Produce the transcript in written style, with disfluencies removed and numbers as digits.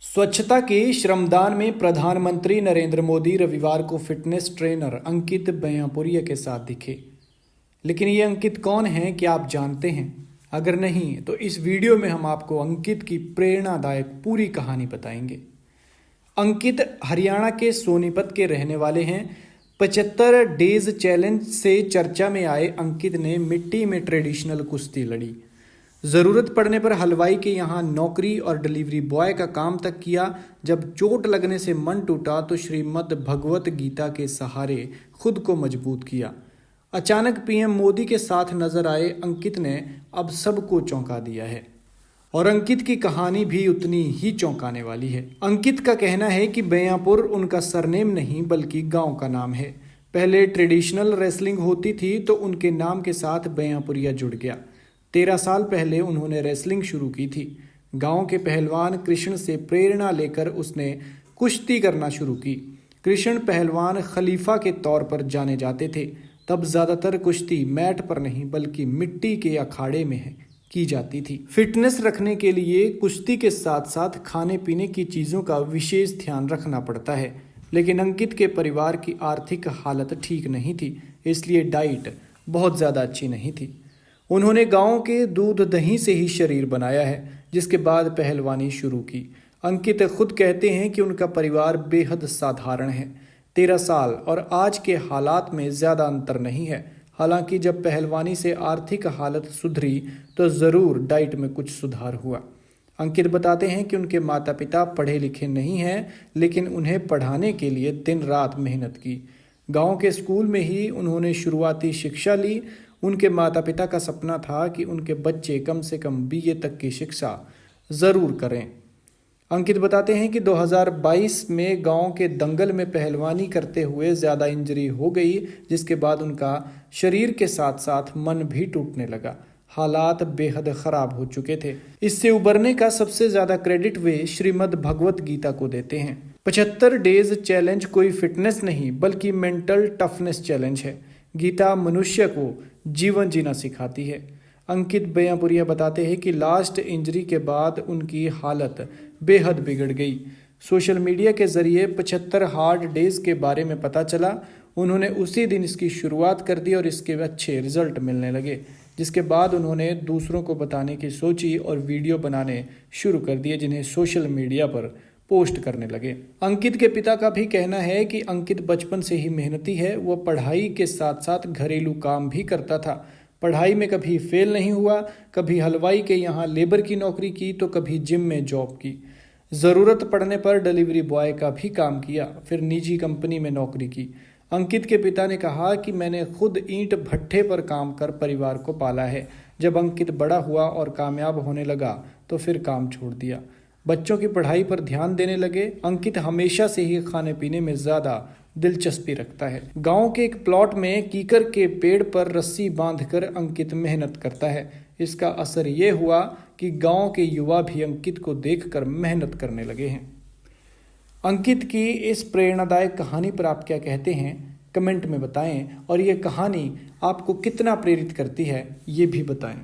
स्वच्छता के श्रमदान में प्रधानमंत्री नरेंद्र मोदी रविवार को फिटनेस ट्रेनर अंकित बयापुरिया के साथ दिखे। लेकिन ये अंकित कौन है, क्या आप जानते हैं? अगर नहीं तो इस वीडियो में हम आपको अंकित की प्रेरणादायक पूरी कहानी बताएंगे। अंकित हरियाणा के सोनीपत के रहने वाले हैं। 75 डेज चैलेंज से चर्चा में आए अंकित ने मिट्टी में ट्रेडिशनल कुश्ती लड़ी। ज़रूरत पड़ने पर हलवाई के यहाँ नौकरी और डिलीवरी बॉय का काम तक किया। जब चोट लगने से मन टूटा तो श्रीमद् भगवत गीता के सहारे खुद को मजबूत किया। अचानक पीएम मोदी के साथ नजर आए अंकित ने अब सबको चौंका दिया है। और अंकित की कहानी भी उतनी ही चौंकाने वाली है। अंकित का कहना है कि बयापुर उनका सरनेम नहीं बल्कि गांव का नाम है। पहले ट्रेडिशनल रेसलिंग होती थी तो उनके नाम के साथ बयापुरिया जुड़ गया। 13 साल पहले उन्होंने रेसलिंग शुरू की थी। गांव के पहलवान कृष्ण से प्रेरणा लेकर उसने कुश्ती करना शुरू की। कृष्ण पहलवान खलीफा के तौर पर जाने जाते थे। तब ज़्यादातर कुश्ती मैट पर नहीं बल्कि मिट्टी के अखाड़े में की जाती थी। फिटनेस रखने के लिए कुश्ती के साथ साथ खाने पीने की चीज़ों का विशेष ध्यान रखना पड़ता है। लेकिन अंकित के परिवार की आर्थिक हालत ठीक नहीं थी, इसलिए डाइट बहुत ज़्यादा अच्छी नहीं थी। उन्होंने गांव के दूध दही से ही शरीर बनाया है, जिसके बाद पहलवानी शुरू की। अंकित खुद कहते हैं कि उनका परिवार बेहद साधारण है। 13 साल और आज के हालात में ज़्यादा अंतर नहीं है। हालांकि जब पहलवानी से आर्थिक हालत सुधरी तो ज़रूर डाइट में कुछ सुधार हुआ। अंकित बताते हैं कि उनके माता पिता पढ़े लिखे नहीं हैं, लेकिन उन्हें पढ़ाने के लिए दिन रात मेहनत की। गांव के स्कूल में ही उन्होंने शुरुआती शिक्षा ली। उनके माता पिता का सपना था कि उनके बच्चे कम से कम बीए तक की शिक्षा ज़रूर करें। अंकित बताते हैं कि 2022 में गांव के दंगल में पहलवानी करते हुए ज़्यादा इंजरी हो गई, जिसके बाद उनका शरीर के साथ साथ मन भी टूटने लगा। हालात बेहद ख़राब हो चुके थे। इससे उबरने का सबसे ज़्यादा क्रेडिट वे श्रीमद् भगवत गीता को देते हैं। 75 डेज चैलेंज कोई फिटनेस नहीं बल्कि मेंटल टफनेस चैलेंज है। गीता मनुष्य को जीवन जीना सिखाती है। अंकित बयापुरिया बताते हैं कि लास्ट इंजरी के बाद उनकी हालत बेहद बिगड़ गई। सोशल मीडिया के जरिए 75 हार्ड डेज के बारे में पता चला। उन्होंने उसी दिन इसकी शुरुआत कर दी और इसके अच्छे रिजल्ट मिलने लगे, जिसके बाद उन्होंने दूसरों को बताने की सोची और वीडियो बनाने शुरू कर दिए, जिन्हें सोशल मीडिया पर पोस्ट करने लगे। अंकित के पिता का भी कहना है कि अंकित बचपन से ही मेहनती है। वो पढ़ाई के साथ साथ घरेलू काम भी करता था। पढ़ाई में कभी फेल नहीं हुआ। कभी हलवाई के यहाँ लेबर की नौकरी की तो कभी जिम में जॉब की। ज़रूरत पड़ने पर डिलीवरी बॉय का भी काम किया, फिर निजी कंपनी में नौकरी की। अंकित के पिता ने कहा कि मैंने खुद ईंट भट्ठे पर काम कर परिवार को पाला है। जब अंकित बड़ा हुआ और कामयाब होने लगा तो फिर काम छोड़ दिया। बच्चों की पढ़ाई पर ध्यान देने लगे। अंकित हमेशा से ही खाने पीने में ज़्यादा दिलचस्पी रखता है। गांव के एक प्लॉट में कीकर के पेड़ पर रस्सी बांधकर अंकित मेहनत करता है। इसका असर ये हुआ कि गांव के युवा भी अंकित को देखकर मेहनत करने लगे हैं। अंकित की इस प्रेरणादायक कहानी पर आप क्या कहते हैं, कमेंट में बताएं। और ये कहानी आपको कितना प्रेरित करती है ये भी बताएं।